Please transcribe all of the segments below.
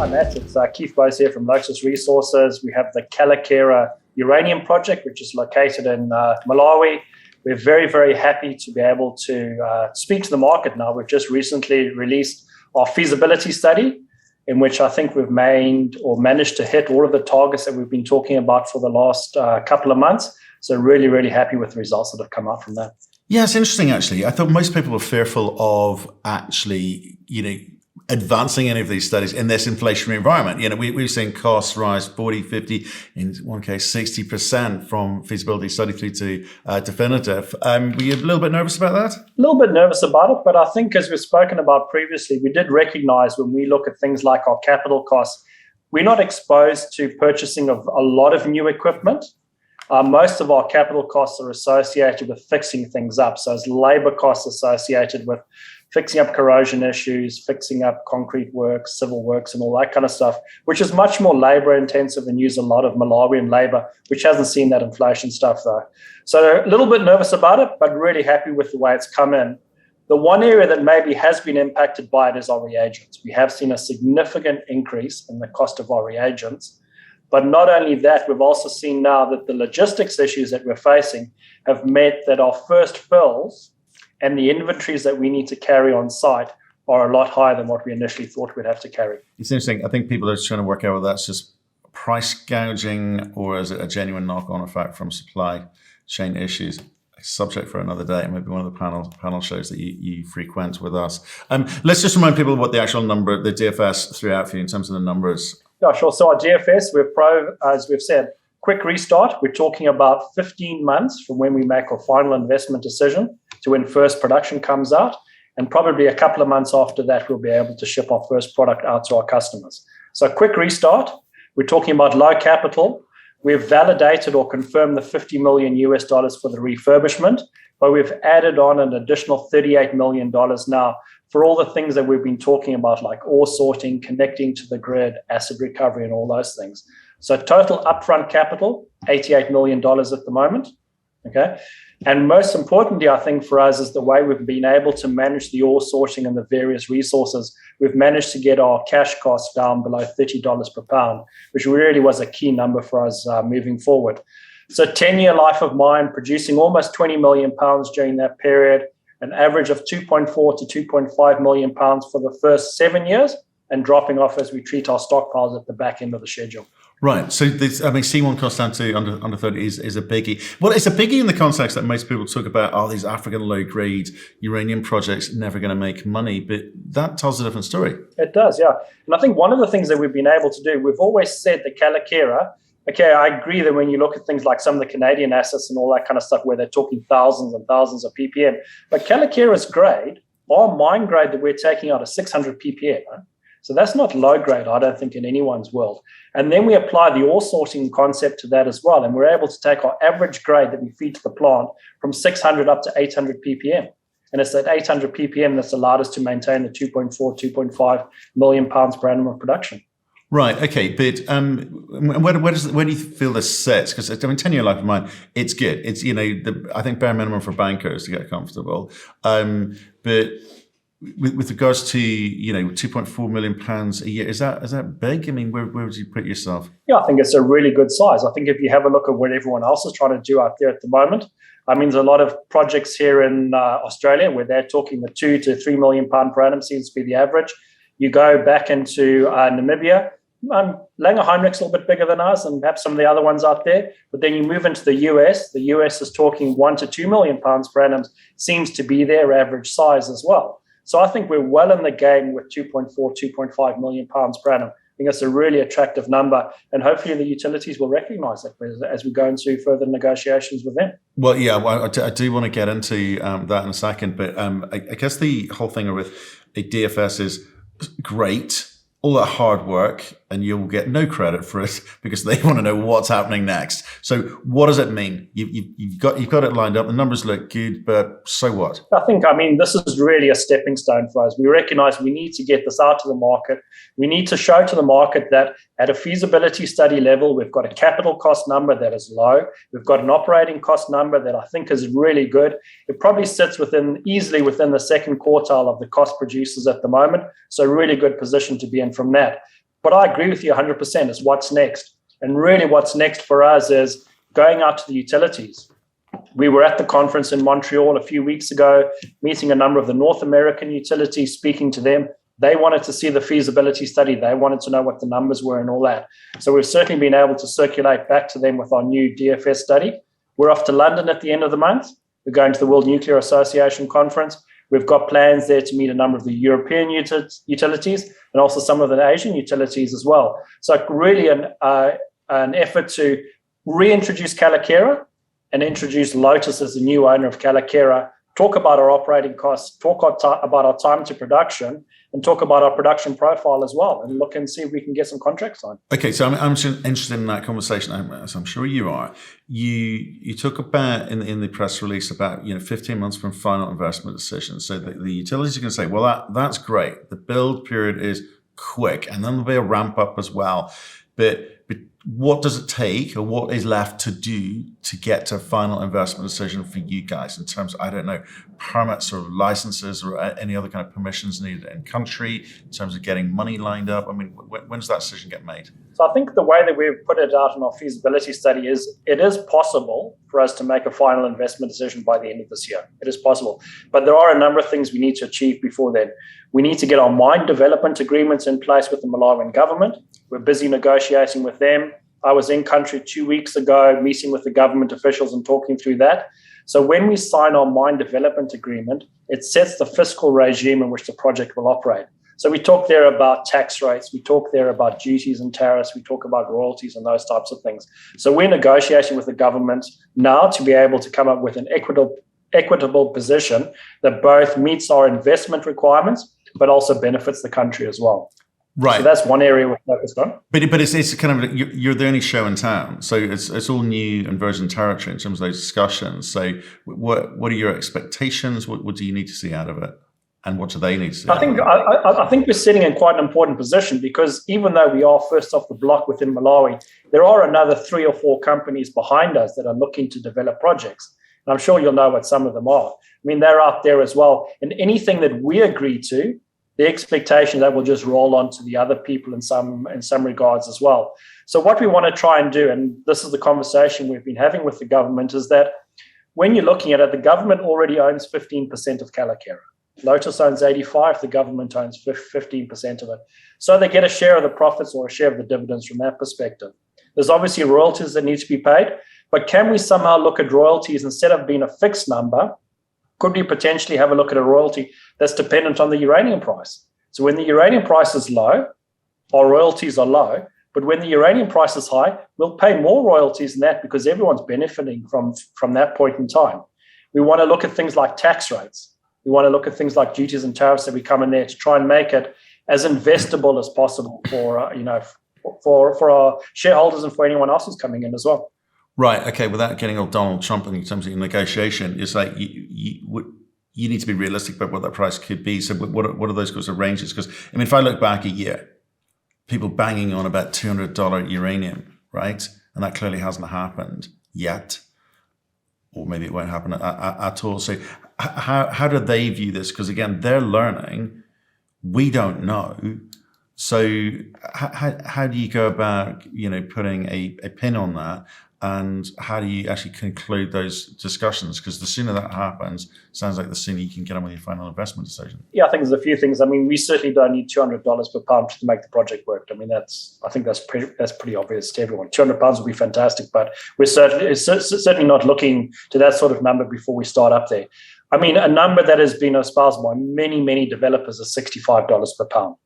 Hi Matt, it's Keith Bose here from Lotus Resources. We have the Kayelekera Uranium Project, which is located in Malawi. We're very, very happy to be able to speak to the market now. We've just recently released our feasibility study, in which I think we've managed to hit all of the targets that we've been talking about for the last couple of months. So really, really happy with the results that have come out from that. Yeah, it's interesting, actually. I thought most people were fearful of actually, advancing any of these studies in this inflationary environment. We've seen costs rise 40, 50, in one case, 60% from feasibility study through to definitive. Were you a little bit nervous about that? A little bit nervous about it, but I think as we've spoken about previously, we did recognize when we look at things like our capital costs, we're not exposed to purchasing of a lot of new equipment. Most of our capital costs are associated with fixing things up. So it's labor costs associated with fixing up corrosion issues, fixing up concrete works, civil works, and all that kind of stuff, which is much more labor intensive and use a lot of Malawian labor, which hasn't seen that inflation stuff though. So a little bit nervous about it, but really happy with the way it's come in. The one area that maybe has been impacted by it is our reagents. We have seen a significant increase in the cost of our reagents. But not only that, we've also seen now that the logistics issues that we're facing have meant that our first fills and the inventories that we need to carry on site are a lot higher than what we initially thought we'd have to carry. It's interesting. I think people are trying to work out whether that's just price gouging or is it a genuine knock-on effect from supply chain issues. A subject for another day, maybe one of the panel shows that you frequent with us. Let's just remind people what the actual number, the DFS threw out for you in terms of the numbers. Yeah, sure. So our DFS, as we've said, quick restart. We're talking about 15 months from when we make our final investment decision to when first production comes out. And probably a couple of months after that, we'll be able to ship our first product out to our customers. So quick restart. We're talking about low capital. We've validated or confirmed the $50 million for the refurbishment, but we've added on an additional $38 million now for all the things that we've been talking about, like ore sorting, connecting to the grid, acid recovery, and all those things. So total upfront capital, $88 million at the moment. Okay. And most importantly, I think for us is the way we've been able to manage the ore sorting and the various resources. We've managed to get our cash costs down below $30 per pound, which really was a key number for us moving forward. So 10-year life of mine, producing almost 20 million pounds during that period, an average of 2.4 to 2.5 million pounds for the first 7 years, and dropping off as we treat our stockpiles at the back end of the schedule. Right. So C1 cost down to under 30 is a biggie. Well, it's a biggie in the context that most people talk about, these African low-grade uranium projects never going to make money, but that tells a different story. It does, yeah. And I think one of the things that we've been able to do, we've always said that Kayelekera, okay, I agree that when you look at things like some of the Canadian assets and all that kind of stuff where they're talking thousands and thousands of ppm, but Kayelekera's grade, our mine grade that we're taking out is 600 ppm, right? So that's not low grade, I don't think, in anyone's world. And then we apply the ore sorting concept to that as well. And we're able to take our average grade that we feed to the plant from 600 up to 800 ppm. And it's that 800 ppm that's allowed us to maintain the 2.4, 2.5 million pounds per annum of production. Right. Okay. But where do you feel this sits? Because 10-year life of mine, it's good. It's I think bare minimum for bankers to get comfortable. But with regards to 2.4 million pounds a year, is that big? I mean, where would you put yourself? Yeah, I think it's a really good size. I think if you have a look at what everyone else is trying to do out there at the moment, I mean, there's a lot of projects here in Australia where they're talking the 2 to 3 million pound per annum seems to be the average. You go back into Namibia. Langer Heinrich's a little bit bigger than us and perhaps some of the other ones out there. But then you move into the US. The US is talking 1 to 2 million pounds per annum, seems to be their average size as well. So I think we're well in the game with 2.4, 2.5 million pounds per annum. I think that's a really attractive number. And hopefully the utilities will recognize that as we go into further negotiations with them. Well, yeah, I do want to get into that in a second. But I guess the whole thing with a DFS is great, all that hard work, and you'll get no credit for it because they want to know what's happening next. So what does it mean? You've got it lined up. The numbers look good, but so what? I think, this is really a stepping stone for us. We recognize we need to get this out to the market. We need to show to the market that at a feasibility study level, we've got a capital cost number that is low. We've got an operating cost number that I think is really good. It probably sits easily within the second quartile of the cost producers at the moment. So really good position to be in from that. But I agree with you 100%. Is what's next. And really what's next for us is going out to the utilities. We were at the conference in Montreal a few weeks ago, meeting a number of the North American utilities, speaking to them. They wanted to see the feasibility study. They wanted to know what the numbers were and all that. So we've certainly been able to circulate back to them with our new DFS study. We're off to London at the end of the month. We're going to the World Nuclear Association conference. We've got plans there to meet a number of the European utilities and also some of the Asian utilities as well. So really an effort to reintroduce Kayelekera and introduce Lotus as the new owner of Kayelekera, talk about our operating costs, talk about our time to production, and talk about our production profile as well, and look and see if we can get some contracts on. Okay, so I'm interested in that conversation, as I'm sure you are. You talk about in the press release about 15 months from final investment decision. So the utilities are going to say, well, that's great. The build period is quick, and then there'll be a ramp up as well. But what does it take, or what is left to do to get to a final investment decision for you guys in terms of, I don't know, permits or licenses or any other kind of permissions needed in country, in terms of getting money lined up? I mean, when does that decision get made? So I think the way that we've put it out in our feasibility study is it is possible for us to make a final investment decision by the end of this year. It is possible. But there are a number of things we need to achieve before then. We need to get our mine development agreements in place with the Malawian government. We're busy negotiating with them. I was in country 2 weeks ago, meeting with the government officials and talking through that. So when we sign our mine development agreement, it sets the fiscal regime in which the project will operate. So we talk there about tax rates, we talk there about duties and tariffs, we talk about royalties and those types of things. So we're negotiating with the government now to be able to come up with an equitable position that both meets our investment requirements, but also benefits the country as well. Right. So that's one area we're focused on. But it's kind of, you're the only show in town. So it's all new and virgin territory in terms of those discussions. So what are your expectations? What do you need to see out of it? And what do they need to see? I think we're sitting in quite an important position, because even though we are first off the block within Malawi, there are another 3 or 4 companies behind us that are looking to develop projects. And I'm sure you'll know what some of them are. I mean, they're out there as well. And anything that we agree to, the expectation that will just roll on to the other people in some regards as well. So what we want to try and do, and this is the conversation we've been having with the government, is that when you're looking at it, the government already owns 15% of Kayelekera. Lotus owns 85%, the government owns 15% of it. So they get a share of the profits or a share of the dividends from that perspective. There's obviously royalties that need to be paid, but can we somehow look at royalties instead of being a fixed number? Could we potentially have a look at a royalty that's dependent on the uranium price? So when the uranium price is low, our royalties are low, but when the uranium price is high, we'll pay more royalties than that, because everyone's benefiting from that point in time. We want to look at things like tax rates. We want to look at things like duties and tariffs that we come in there to try and make it as investable as possible for our shareholders and for anyone else who's coming in as well. Right. Okay. Without getting all Donald Trump in terms of your negotiation, it's like you need to be realistic about what that price could be. So what are those sorts of ranges? Because I mean, if I look back a year, people banging on about $200 uranium, right? And that clearly hasn't happened yet, or maybe it won't happen at all. So how do they view this? Because again, they're learning. We don't know. So how do you go about putting a pin on that? And how do you actually conclude those discussions? Because the sooner that happens, sounds like the sooner you can get on with your final investment decision. Yeah, I think there's a few things. I mean, we certainly don't need $200 per pound to make the project work. I mean, I think that's pretty obvious to everyone. £200 would be fantastic, but we're certainly not looking to that sort of number before we start up there. I mean, a number that has been espoused by many, many developers is $65 per pound.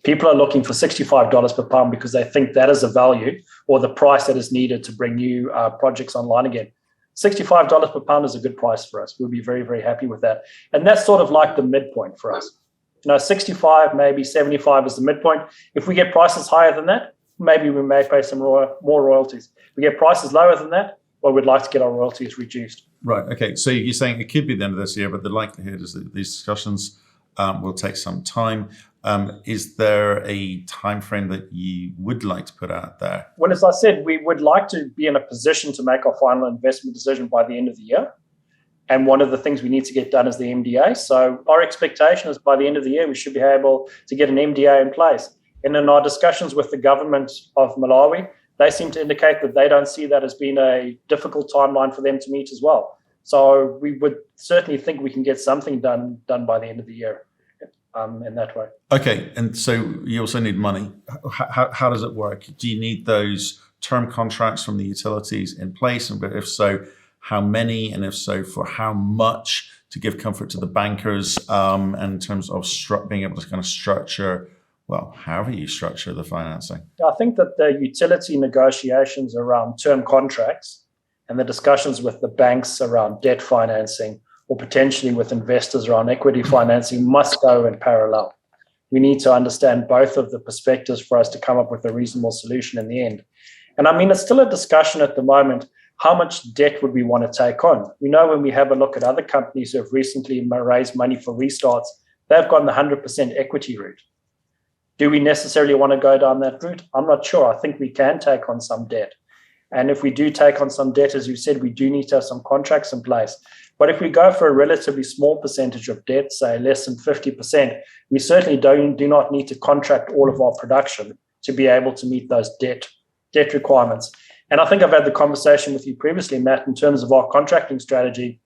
People are looking for $65 per pound because they think that is a value or the price that is needed to bring new projects online again. $65 per pound is a good price for us. We'll be very, very happy with that. And that's sort of like the midpoint for us. 65, maybe 75 is the midpoint. If we get prices higher than that, maybe we may pay some more royalties. If we get prices lower than that, well, we'd like to get our royalties reduced. Right. Okay. So you're saying it could be the end of this year, but the likelihood is that these discussions will take some time. Is there a time frame that you would like to put out there? Well, as I said, we would like to be in a position to make our final investment decision by the end of the year. And one of the things we need to get done is the MDA. So our expectation is by the end of the year, we should be able to get an MDA in place. And in our discussions with the government of Malawi, they seem to indicate that they don't see that as being a difficult timeline for them to meet as well. So we would certainly think we can get something done by the end of the year in that way. Okay, and so you also need money. How does it work? Do you need those term contracts from the utilities in place? And if so, how many? And if so, for how much, to give comfort to the bankers in terms of being able to kind of structure, well, however you structure the financing? I think that the utility negotiations around term contracts and the discussions with the banks around debt financing or potentially with investors around equity financing must go in parallel. We need to understand both of the perspectives for us to come up with a reasonable solution in the end. And I mean, it's still a discussion at the moment. How much debt would we want to take on? We know when we have a look at other companies who have recently raised money for restarts, they've gone the 100% equity route. Do we necessarily want to go down that route? I'm not sure. I think we can take on some debt. And if we do take on some debt, as you said, we do need to have some contracts in place. But if we go for a relatively small percentage of debt, say less than 50%, we certainly do not need to contract all of our production to be able to meet those debt requirements. And I think I've had the conversation with you previously, Matt, in terms of our contracting strategy.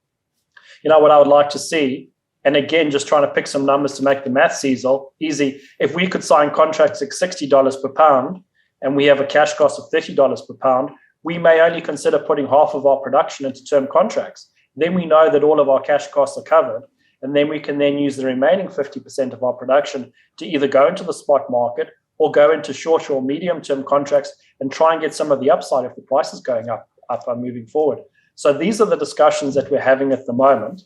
You know, what I would like to see, and again, just trying to pick some numbers to make the maths easy, if we could sign contracts at $60 per pound and we have a cash cost of $30 per pound, we may only consider putting half of our production into term contracts. Then we know that all of our cash costs are covered, and then we can then use the remaining 50% of our production to either go into the spot market or go into short or medium-term contracts and try and get some of the upside if the price is going up moving forward. So these are the discussions that we're having at the moment.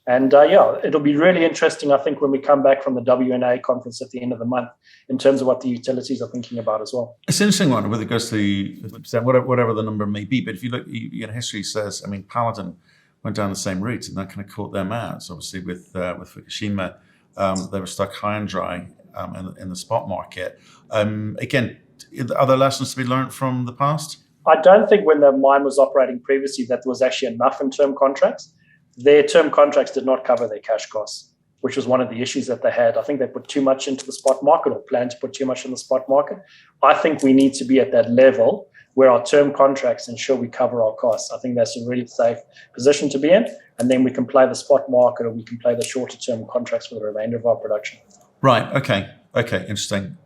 And it'll be really interesting, I think, when we come back from the WNA conference at the end of the month in terms of what the utilities are thinking about as well. It's an interesting one with regards to the percent, whatever the number may be. But if you look, history says, I mean, Paladin went down the same route, and that kind of caught them out. So obviously with Fukushima, they were stuck high and dry in the spot market. Again, are there lessons to be learned from the past? I don't think when the mine was operating previously that there was actually enough in term contracts. Their term contracts did not cover their cash costs, which was one of the issues that they had. I think they put too much into the spot market or planned to put too much in the spot market. I think we need to be at that level where our term contracts ensure we cover our costs. I think that's a really safe position to be in. And then we can play the spot market or we can play the shorter term contracts for the remainder of our production. Right. Okay. Interesting.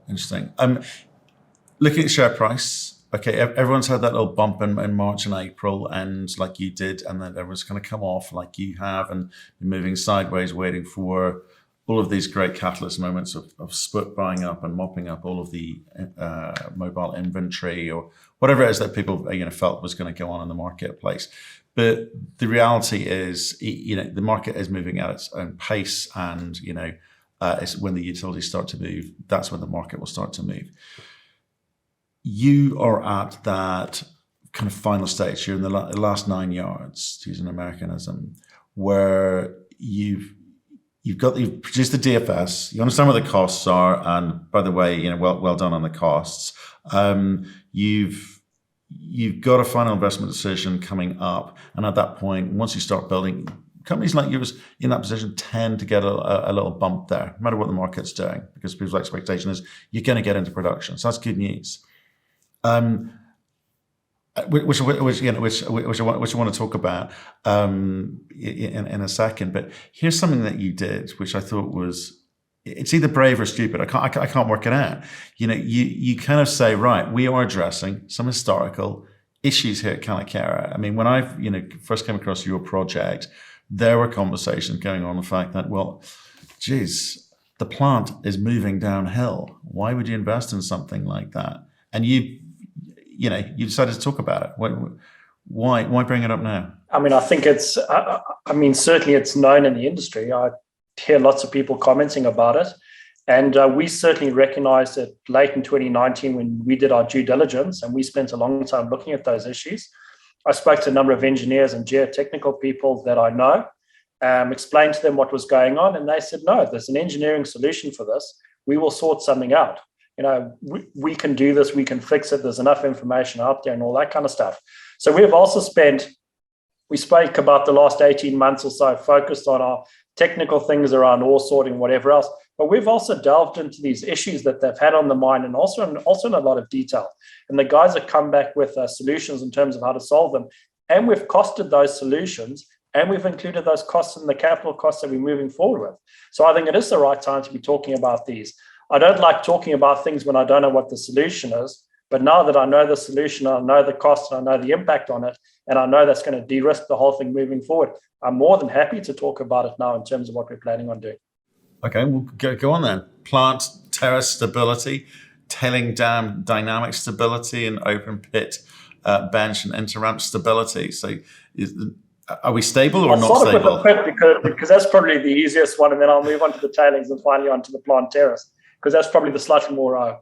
Looking at share price. Okay, everyone's had that little bump in March and April, and like you did, and then everyone's going to come off like you have, and moving sideways, waiting for all of these great catalyst moments of spot buying up and mopping up all of the mobile inventory or whatever it is that people felt was going to go on in the marketplace. But the reality is, the market is moving at its own pace, and it's when the utilities start to move, that's when the market will start to move. You are at that kind of final stage. You're in the last 9 yards, to use an Americanism, where you've produced the DFS. You understand what the costs are, and by the way, well done on the costs. You've got a final investment decision coming up, and at that point, once you start building, companies like yours in that position tend to get a little bump there, no matter what the market's doing, because people's expectation is you're going to get into production. So that's good news. Which I want to talk about in a second. But here's something that you did, which I thought it's either brave or stupid. I can't work it out. You kind of say, right, we are addressing some historical issues here at Kayelekera. I mean, when I first came across your project, there were conversations going on the fact that, well, geez, the plant is moving downhill. Why would you invest in something like that? And you decided to talk about it. Why bring it up now? I mean, I think certainly it's known in the industry. I hear lots of people commenting about it. And we certainly recognized it late in 2019 when we did our due diligence, and we spent a long time looking at those issues. I spoke to a number of engineers and geotechnical people that I know, explained to them what was going on, and they said, no, there's an engineering solution for this. We will sort something out. We can do this, we can fix it, there's enough information out there and all that kind of stuff. So we have also we spoke about the last 18 months or so, focused on our technical things around ore sorting, whatever else, but we've also delved into these issues that they've had on the mine, and also in a lot of detail. And the guys have come back with solutions in terms of how to solve them. And we've costed those solutions, and we've included those costs in the capital costs that we're moving forward with. So I think it is the right time to be talking about these. I don't like talking about things when I don't know what the solution is. But now that I know the solution, I know the cost, and I know the impact on it, and I know that's going to de-risk the whole thing moving forward, I'm more than happy to talk about it now in terms of what we're planning on doing. Okay, well, go on then. Plant terrace stability, tailing dam dynamic stability, and open pit bench and interramp stability. So are we stable or not stable? I'll start with the pit because that's probably the easiest one, and then I'll move on to the tailings and finally onto the plant terrace, because that's probably the slightly more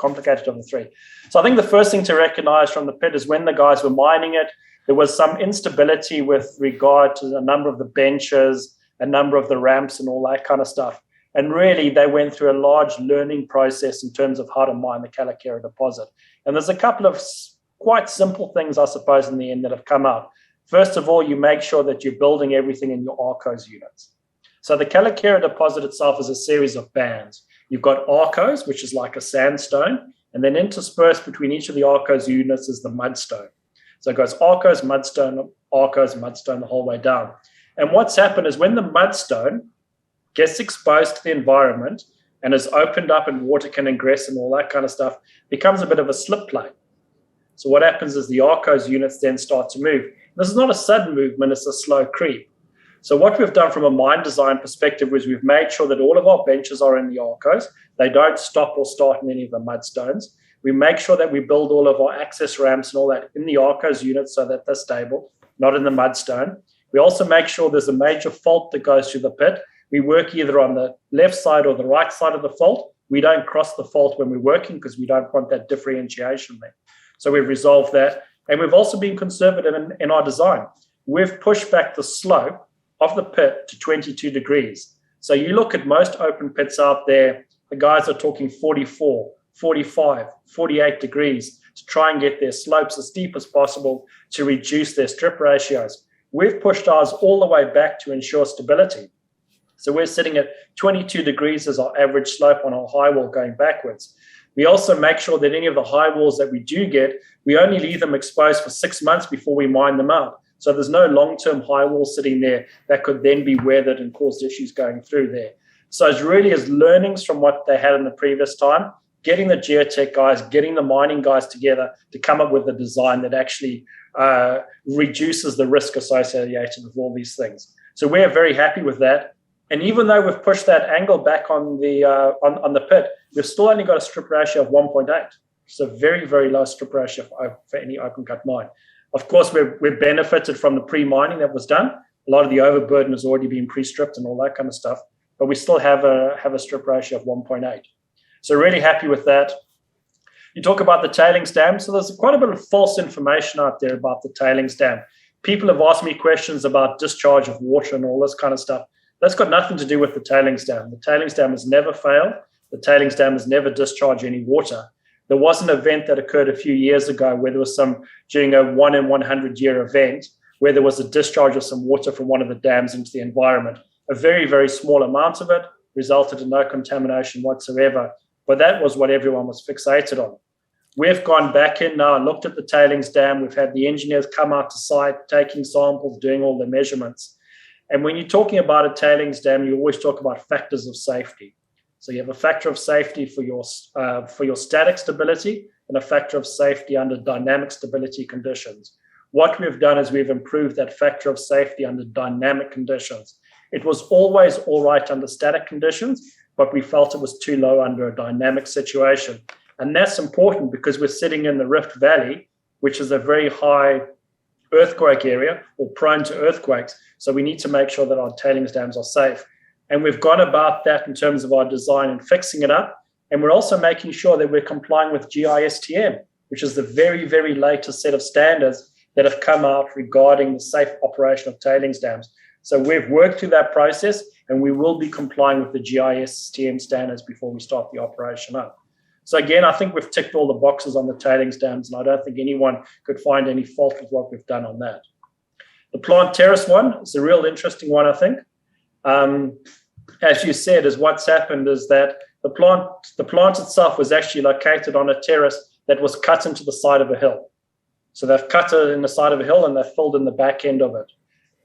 complicated of the three. So I think the first thing to recognize from the pit is when the guys were mining it, there was some instability with regard to a number of the benches, a number of the ramps and all that kind of stuff. And really, they went through a large learning process in terms of how to mine the Kayelekera deposit. And there's a couple of quite simple things, I suppose, in the end that have come out. First of all, you make sure that you're building everything in your ARCOS units. So the Kayelekera deposit itself is a series of bands. You've got ARCOS, which is like a sandstone, and then interspersed between each of the ARCOS units is the mudstone. So it goes ARCOS, mudstone, the whole way down. And what's happened is when the mudstone gets exposed to the environment and is opened up and water can ingress and all that kind of stuff, becomes a bit of a slip plane. So what happens is the ARCOS units then start to move. This is not a sudden movement, it's a slow creep. So what we've done from a mine design perspective is we've made sure that all of our benches are in the ARCOS. They don't stop or start in any of the mudstones. We make sure that we build all of our access ramps and all that in the ARCOS units so that they're stable, not in the mudstone. We also make sure there's a major fault that goes through the pit. We work either on the left side or the right side of the fault. We don't cross the fault when we're working because we don't want that differentiation there. So we've resolved that. And we've also been conservative in our design. We've pushed back the slope of the pit to 22 degrees. So you look at most open pits out there, the guys are talking 44, 45, 48 degrees to try and get their slopes as steep as possible to reduce their strip ratios. We've pushed ours all the way back to ensure stability. So we're sitting at 22 degrees as our average slope on our high wall going backwards. We also make sure that any of the high walls that we do get, we only leave them exposed for 6 months before we mine them out. So there's no long-term high wall sitting there that could then be weathered and cause issues going through there. So it really is learnings from what they had in the previous time, getting the geotech guys, getting the mining guys together to come up with a design that actually reduces the risk associated with all these things. So we're very happy with that. And even though we've pushed that angle back on the pit, we've still only got a strip ratio of 1.8. So very, very low strip ratio for any open cut mine. Of course, we've benefited from the pre-mining that was done. A lot of the overburden has already been pre-stripped and all that kind of stuff, but we still have a strip ratio of 1.8. So really happy with that. You talk about the tailings dam. So there's quite a bit of false information out there about the tailings dam. People have asked me questions about discharge of water and all this kind of stuff. That's got nothing to do with the tailings dam. The tailings dam has never failed. The tailings dam has never discharged any water. There was an event that occurred a few years ago where there was during a 1 in 100 year event, where there was a discharge of some water from one of the dams into the environment. A very, very small amount of it resulted in no contamination whatsoever. But that was what everyone was fixated on. We've gone back in now and looked at the tailings dam. We've had the engineers come out to site, taking samples, doing all the measurements. And when you're talking about a tailings dam, you always talk about factors of safety. So you have a factor of safety for your static stability and a factor of safety under dynamic stability conditions. What we've done is we've improved that factor of safety under dynamic conditions. It was always all right under static conditions, but we felt it was too low under a dynamic situation. And that's important because we're sitting in the Rift Valley, which is a very high earthquake area or prone to earthquakes. So we need to make sure that our tailings dams are safe. And we've gone about that in terms of our design and fixing it up. And we're also making sure that we're complying with GISTM, which is the very, very latest set of standards that have come out regarding the safe operation of tailings dams. So we've worked through that process and we will be complying with the GISTM standards before we start the operation up. So again, I think we've ticked all the boxes on the tailings dams, and I don't think anyone could find any fault with what we've done on that. The plant terrace one is a real interesting one, I think. as you said, is what's happened is that the plant itself was actually located on a terrace that was cut into the side of a hill. So they've cut it in the side of a hill and they've filled in the back end of it.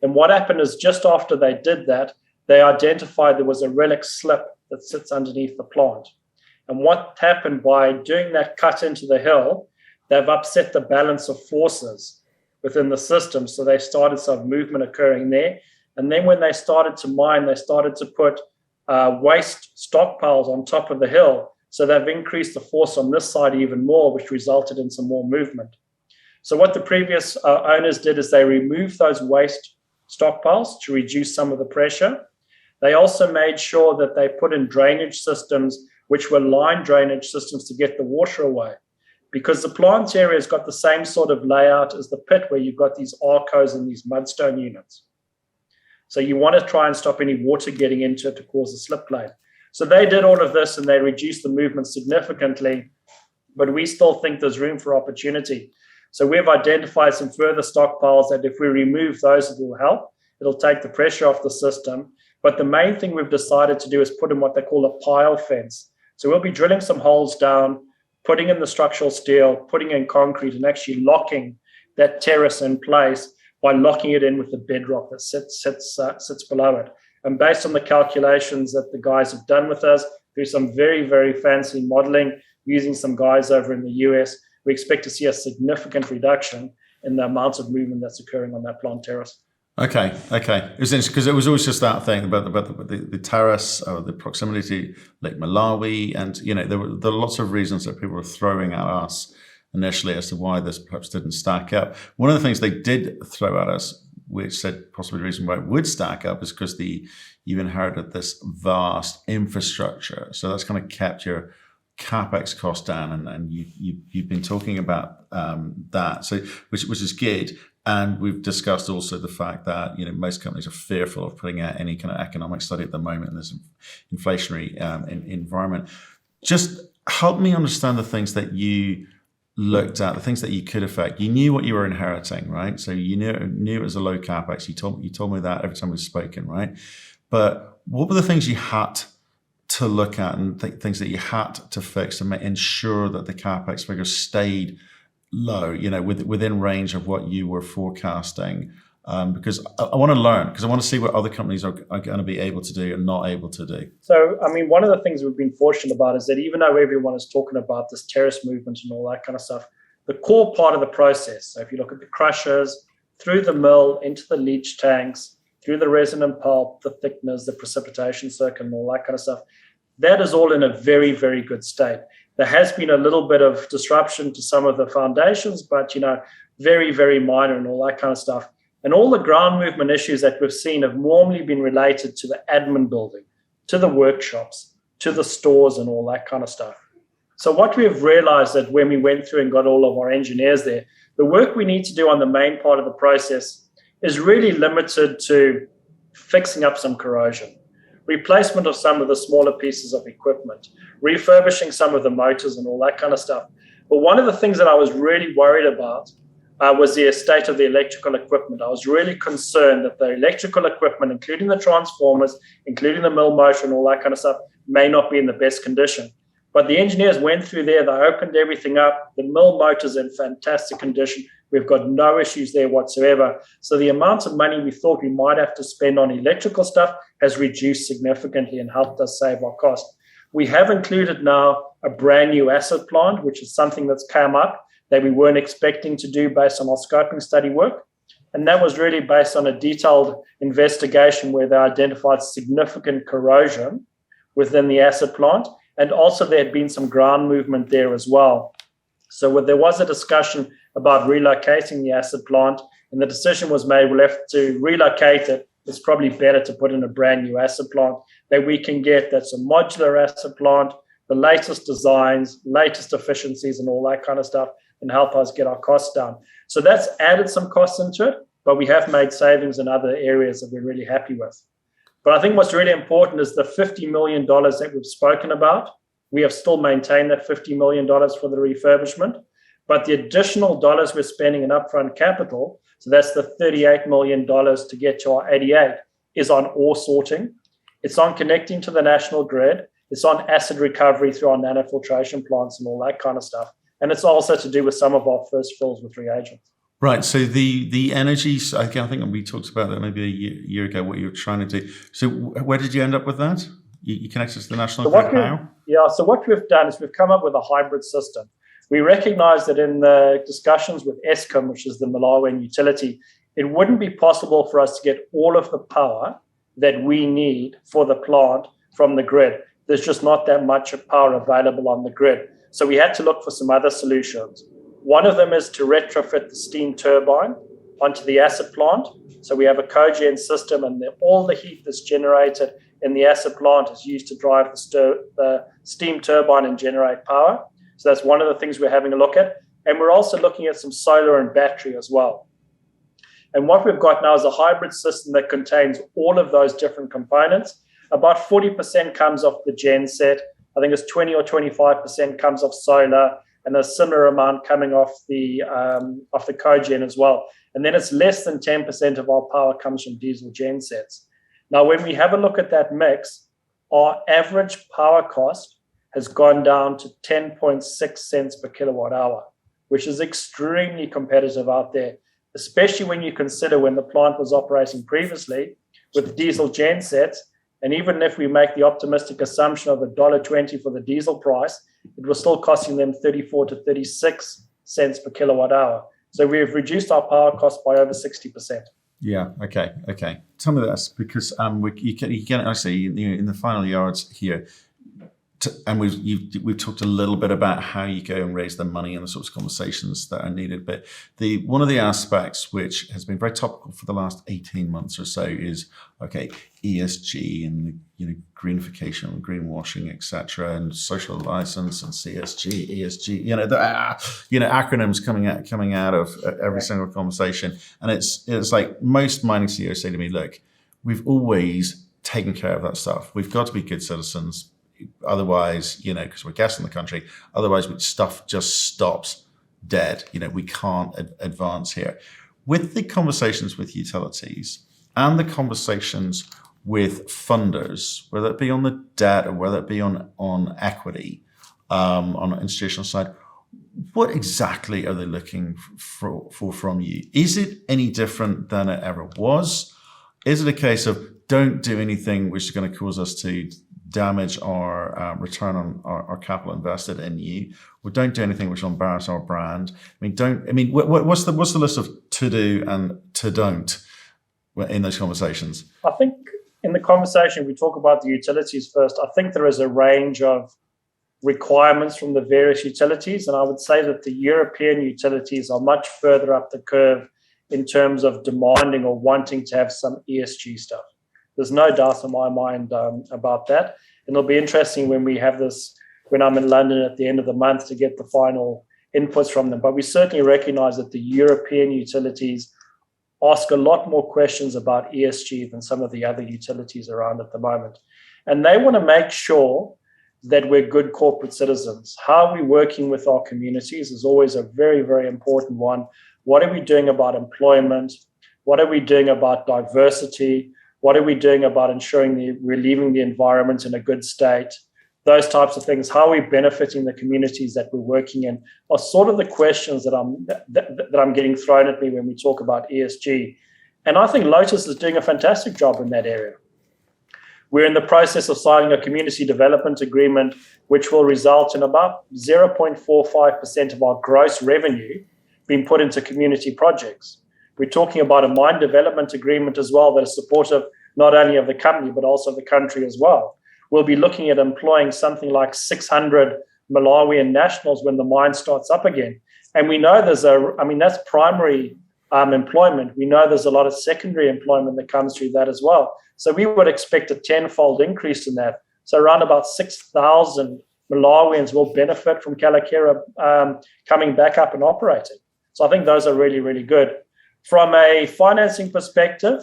And what happened is just after they did that, they identified there was a relic slip that sits underneath the plant. And what happened by doing that cut into the hill, they've upset the balance of forces within the system. So they started some movement occurring there. And then when they started to mine, they started to put waste stockpiles on top of the hill. So they've increased the force on this side even more, which resulted in some more movement. So what the previous owners did is they removed those waste stockpiles to reduce some of the pressure. They also made sure that they put in drainage systems, which were line drainage systems to get the water away. Because the plant area has got the same sort of layout as the pit where you've got these arcos and these mudstone units. So you want to try and stop any water getting into it to cause a slip plane. So they did all of this and they reduced the movement significantly, but we still think there's room for opportunity. So we've identified some further stockpiles that if we remove those, it will help. It'll take the pressure off the system. But the main thing we've decided to do is put in what they call a pile fence. So we'll be drilling some holes down, putting in the structural steel, putting in concrete, and actually locking that terrace in place by locking it in with the bedrock that sits below it. And based on the calculations that the guys have done with us, through some very, very fancy modeling, using some guys over in the US, we expect to see a significant reduction in the amount of movement that's occurring on that plant terrace. Okay. It was interesting because it was always just that thing about the terrace or the proximity to Lake Malawi, and there were lots of reasons that people were throwing at us initially as to why this perhaps didn't stack up. One of the things they did throw at us, which said possibly the reason why it would stack up, is because you inherited this vast infrastructure. So that's kind of kept your capex cost down, and you've been talking about that, so which is good. And we've discussed also the fact that most companies are fearful of putting out any kind of economic study at the moment in this inflationary environment. Just help me understand the things that you looked at, the things that you could affect. You knew what you were inheriting, right? So you knew it was a low capex. You told me that every time we've spoken, right? But what were the things you had to look at and things that you had to fix to ensure that the capex figure stayed low, within range of what you were forecasting? Because I want to learn, because I want to see what other companies are going to be able to do and not able to do. So, one of the things we've been fortunate about is that even though everyone is talking about this terrace movement and all that kind of stuff, the core part of the process, so if you look at the crushers, through the mill, into the leach tanks, through the resonant pulp, the thickeners, the precipitation circuit, and all that kind of stuff, that is all in a very, very good state. There has been a little bit of disruption to some of the foundations, but, very, very minor and all that kind of stuff. And all the ground movement issues that we've seen have normally been related to the admin building, to the workshops, to the stores and all that kind of stuff. So what we've realized that when we went through and got all of our engineers there, the work we need to do on the main part of the process is really limited to fixing up some corrosion, replacement of some of the smaller pieces of equipment, refurbishing some of the motors and all that kind of stuff. But one of the things that I was really worried about was the state of the electrical equipment. I was really concerned that the electrical equipment, including the transformers, including the mill motor and all that kind of stuff, may not be in the best condition. But the engineers went through there, they opened everything up. The mill motor's in fantastic condition. We've got no issues there whatsoever. So the amount of money we thought we might have to spend on electrical stuff has reduced significantly and helped us save our cost. We have included now a brand new acid plant, which is something that's come up that we weren't expecting to do based on our scoping study work. And that was really based on a detailed investigation where they identified significant corrosion within the acid plant. And also there had been some ground movement there as well. So there was a discussion about relocating the acid plant, and the decision was made, we'll have to relocate it. It's probably better to put in a brand new acid plant that we can get. That's a modular acid plant, the latest designs, latest efficiencies and all that kind of stuff, and help us get our costs down. So that's added some costs into it, but we have made savings in other areas that we're really happy with. But I think what's really important is the $50 million that we've spoken about. We have still maintained that $50 million for the refurbishment, but the additional dollars we're spending in upfront capital, so that's the $38 million to get to our 88, is on ore sorting. It's on connecting to the national grid. It's on acid recovery through our nanofiltration plants and all that kind of stuff. And it's also to do with some of our first fills with reagents. Right. So the energy, I think we talked about that maybe a year ago, what you were trying to do. So where did you end up with that? You connected to the national grid how? Yeah. So what we've done is we've come up with a hybrid system. We recognize that in the discussions with Eskom, which is the Malawian utility, it wouldn't be possible for us to get all of the power that we need for the plant from the grid. There's just not that much power available on the grid. So we had to look for some other solutions. One of them is to retrofit the steam turbine onto the acid plant. So we have a cogen system, and all the heat that's generated in the acid plant is used to drive the steam turbine and generate power. So that's one of the things we're having a look at. And we're also looking at some solar and battery as well. And what we've got now is a hybrid system that contains all of those different components. About 40% comes off the gen set. I think it's 20 or 25% comes off solar, and a similar amount coming off the cogen as well. And then it's less than 10% of our power comes from diesel gen sets. Now, when we have a look at that mix, our average power cost has gone down to 10.6 cents per kilowatt hour, which is extremely competitive out there, especially when you consider when the plant was operating previously with diesel gen sets. And even if we make the optimistic assumption of $1.20 for the diesel price, it was still costing them 34 to 36 cents per kilowatt hour. So we've reduced our power cost by over 60%. Yeah. Okay. Tell me this, because you can actually in the final yards here, and we've talked a little bit about how you go and raise the money and the sorts of conversations that are needed. But one of the aspects which has been very topical for the last 18 months or so is ESG and greenification and greenwashing, etc., and social license and CSG, ESG. Acronyms coming out of every single conversation. And it's like most mining CEOs say to me, look, we've always taken care of that stuff. We've got to be good citizens. Otherwise, because we're gas in the country, otherwise stuff just stops dead. We can't advance here. With the conversations with utilities and the conversations with funders, whether it be on the debt or whether it be on equity, on the institutional side, what exactly are they looking for from you? Is it any different than it ever was? Is it a case of don't do anything which is going to cause us to damage our return on our capital invested in you, or don't do anything which will embarrass our brand? What's the list of to do and to don't in those conversations? I think in the conversation we talk about the utilities first. I think there is a range of requirements from the various utilities, and I would say that the European utilities are much further up the curve in terms of demanding or wanting to have some ESG stuff. There's no doubt in my mind about that. And it'll be interesting when we have this, when I'm in London at the end of the month, to get the final inputs from them. But we certainly recognize that the European utilities ask a lot more questions about ESG than some of the other utilities around at the moment. And they want to make sure that we're good corporate citizens. How are we working with our communities is always a very, very important one. What are we doing about employment? What are we doing about diversity? What are we doing about ensuring we're leaving the environment in a good state? Those types of things. How are we benefiting the communities that we're working in are sort of the questions that I'm getting thrown at me when we talk about ESG. And I think Lotus is doing a fantastic job in that area. We're in the process of signing a community development agreement, which will result in about 0.45% of our gross revenue being put into community projects. We're talking about a mine development agreement as well that is supportive not only of the company, but also the country as well. We'll be looking at employing something like 600 Malawian nationals when the mine starts up again. And we know that's primary employment. We know there's a lot of secondary employment that comes through that as well. So we would expect a tenfold increase in that. So around about 6,000 Malawians will benefit from Kayelekera coming back up and operating. So I think those are really, really good. From a financing perspective,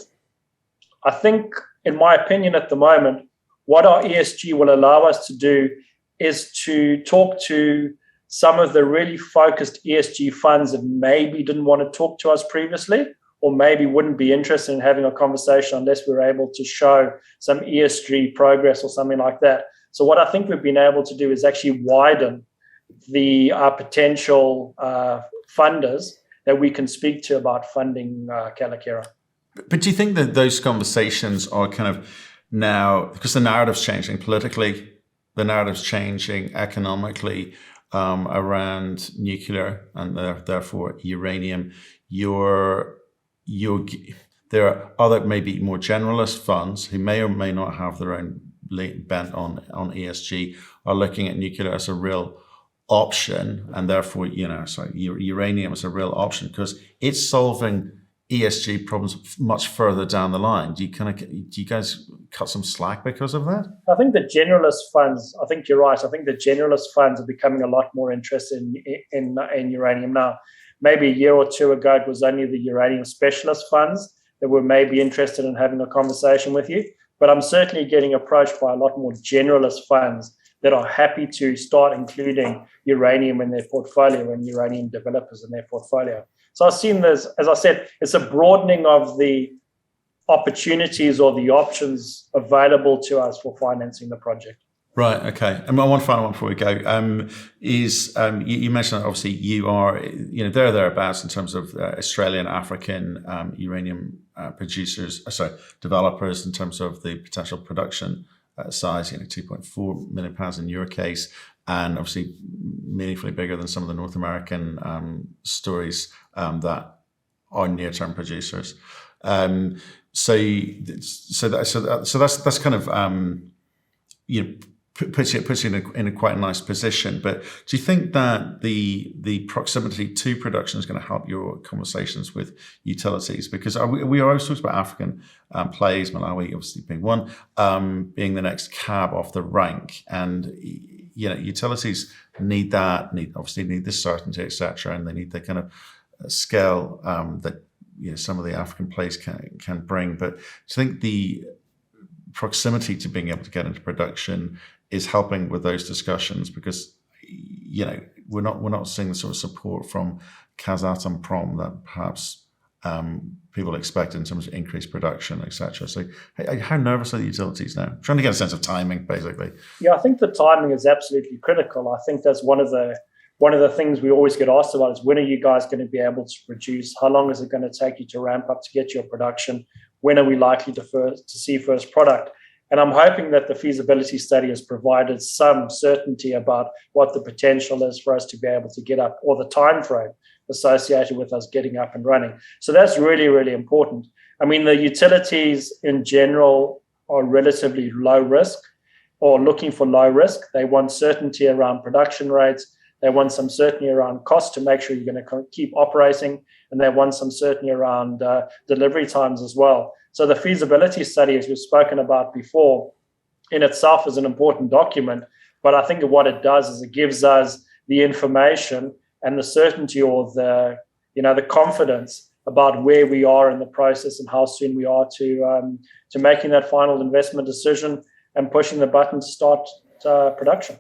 I think, in my opinion at the moment, what our ESG will allow us to do is to talk to some of the really focused ESG funds that maybe didn't want to talk to us previously, or maybe wouldn't be interested in having a conversation unless we're able to show some ESG progress or something like that. So what I think we've been able to do is actually widen the potential funders that we can speak to about funding Kayelekera. But do you think that those conversations are kind of now, because the narrative's changing politically, the narrative's changing economically around nuclear and therefore uranium, there are other maybe more generalist funds who may or may not have their own bent on ESG are looking at nuclear as a real option, and therefore uranium is a real option because it's solving ESG problems much further down the line. Do you guys cut some slack because of that? I think the generalist funds, I think you're right. I think the generalist funds are becoming a lot more interested in uranium now. Maybe a year or two ago, it was only the uranium specialist funds that were maybe interested in having a conversation with you. But I'm certainly getting approached by a lot more generalist funds that are happy to start including uranium in their portfolio and uranium developers in their portfolio. So I've seen this, as I said, it's a broadening of the opportunities or the options available to us for financing the project. Right. Okay. And one final one before we go is you mentioned that obviously you are thereabouts in terms of Australian, African uranium developers in terms of the potential production size, 2.4 million pounds in your case, and obviously meaningfully bigger than some of the North American stories that are near-term producers. So that's kind of puts you in a quite a nice position. But do you think that the proximity to production is going to help your conversations with utilities? Because we are always talking about African plays, Malawi obviously being one, being the next cab off the rank, and utilities need this certainty, etc., and they need the kind of scale that some of the African plays can bring. But do you think the proximity to being able to get into production is helping with those discussions? Because we're not seeing the sort of support from Kazatomprom that perhaps people expect in terms of increased production, etc. So how nervous are the utilities now? Trying to get a sense of timing, basically. Yeah, I think the timing is absolutely critical. I think that's one of the things we always get asked about is, when are you guys going to be able to produce? How long is it going to take you to ramp up to get your production? When are we likely to see first product? And I'm hoping that the feasibility study has provided some certainty about what the potential is for us to be able to get up, or the time frame associated with us getting up and running. So that's really, really important. I mean, the utilities in general are relatively low risk, or looking for low risk. They want certainty around production rates. They want some certainty around cost to make sure you're going to keep operating, and they want some certainty around delivery times as well. So the feasibility study, as we've spoken about before, in itself is an important document, but I think what it does is it gives us the information and the certainty, or the confidence about where we are in the process and how soon we are to making that final investment decision and pushing the button to start production.